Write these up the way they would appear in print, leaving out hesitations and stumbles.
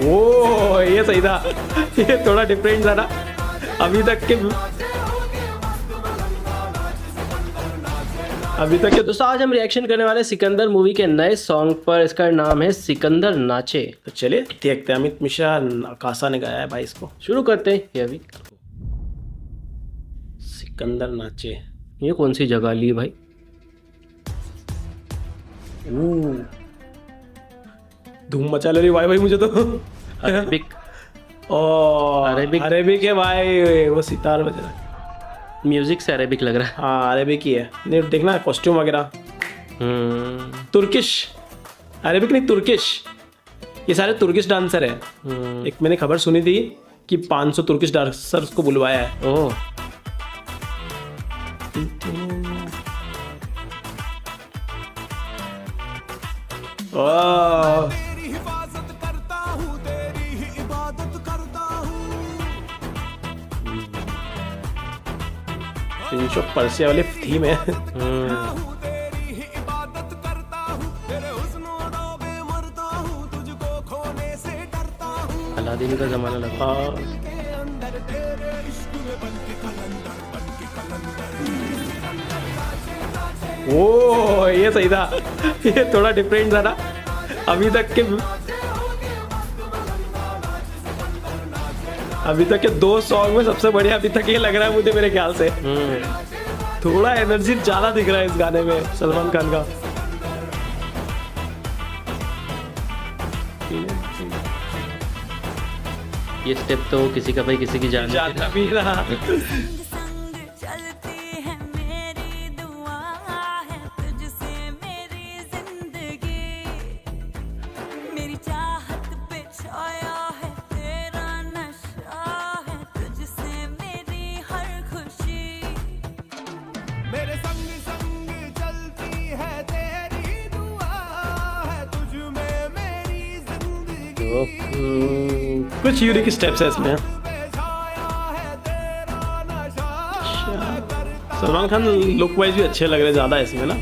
ओ ये सही था, ये थोड़ा डिफरेंट था ना अभी तक के। दोस्तों आज हम रिएक्शन करने वाले सिकंदर मूवी के नए सॉन्ग पर। इसका नाम है सिकंदर नाचे। तो चलिए देखते हैं, अमित मिश्रा कासा ने गाया है भाई इसको। शुरू करते हैं ये अभी। सिकंदर नाचे, ये कौन सी जगह ली भाई? धूम मचा ले रही भाई मुझे तो। अरेबिक अरेबिक है भाई, वो सितार बज रहा है। म्यूजिक से अरेबिक लग रहा है। हाँ अरेबिक ही है, नहीं देखना कॉस्ट्यूम वगैरह। तुर्किश, अरेबिक नहीं तुर्किश, ये सारे तुर्किश डांसर है। एक मैंने खबर सुनी थी कि 500 तुर्किश डांसर्स को बुलवाया है। ओह प्रिंस ऑफ पर्सिया वाली थीम है। अलादीन का जमाना लगा। ओ ये सही था, ये थोड़ा डिफरेंट था ना अभी तक के 2 सॉन्ग में सबसे बढ़िया अभी तक ये लग रहा है मुझे, मेरे ख्याल से। थोड़ा एनर्जी ज्यादा दिख रहा है इस गाने में सलमान खान का। ये स्टेप तो किसी का भाई किसी की जान जाता भी रहा। कुछ यूनिक स्टेप्स है इसमें। सलमान खान लुक वाइज भी अच्छे लग रहे हैं ज्यादा इसमें ना।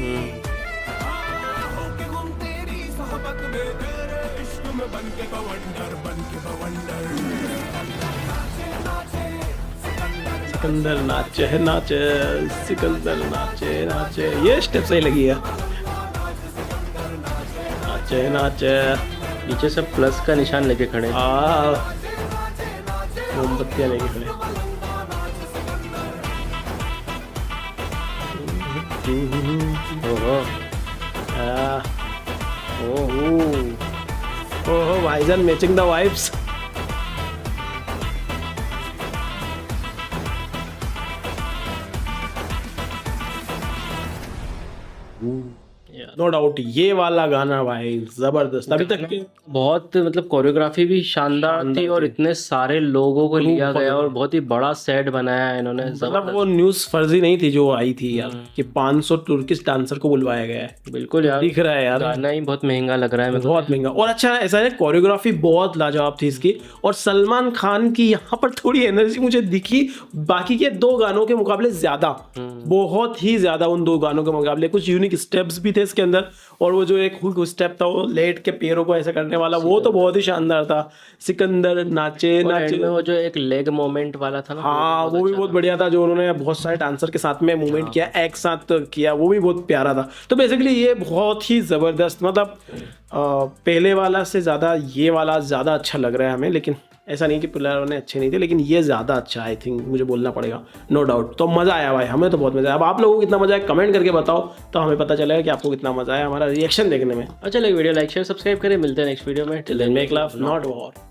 सिकंदर नाचे है नाचे, सिकंदर नाचे नाचे, ये स्टेप सही लगी है। नाचे नाचे, नीचे से प्लस का निशान लेके खड़े। मोमबत्तियां लेके खड़े। ओहो भाईजान matching the vibes. No doubt ये वाला गाना भाई जबरदस्त। अभी तक बहुत मतलब कोरियोग्राफी भी शानदार थी और इतने सारे लोगों को लिया गया और बहुत ही बड़ा सेट बनाया है इन्होंने। मतलब वो न्यूज़ फर्जी नहीं थी जो आई थी यार कि 500 तुर्किश डांसर को बुलवाया गया है। बिल्कुल यार दिख रहा है यार, गाना ही बहुत महंगा लग रहा है। बहुत महंगा। और अच्छा ऐसा है, कोरियोग्राफी बहुत लाजवाब थी इसकी। और सलमान खान की यहाँ पर थोड़ी एनर्जी मुझे दिखी बाकी के 2 गानों के मुकाबले ज्यादा, बहुत ही ज्यादा उन 2 गानों के मुकाबले। कुछ यूनिक स्टेप्स भी थे इसके अंदर, और वो जो एक स्टेप था वो लेट के पैरों को ऐसे करने वाला, वो तो बहुत ही शानदार था। सिकंदर नाचे नाचे में वो जो एक लेग मोमेंट वाला था ना, हाँ वो भी बहुत बढ़िया था, जो उन्होंने बहुत सारे डांसर के साथ में मूवमेंट किया, एक साथ किया, वो भी बहुत प्यारा था। तो बेसिकली ये बहुत ही जबरदस्त, मतलब पहले वाला से ज्यादा ये वाला ज्यादा अच्छा लग रहा है हमें। लेकिन ऐसा नहीं कि पिलर वाले अच्छे नहीं थे, लेकिन ये ज़्यादा अच्छा आई थिंक मुझे बोलना पड़ेगा, नो डाउट। तो मज़ा आया भाई, हमें तो बहुत मज़ा आया। अब आप लोगों को कितना मज़ा आया कमेंट करके बताओ, तो हमें पता चलेगा कि आपको कितना मज़ा आया हमारा रिएक्शन देखने में। अच्छा लगे वीडियो लाइक शेयर सब्सक्राइब करें। मिलते हैं नेक्स्ट वीडियो में। Till then make love not war.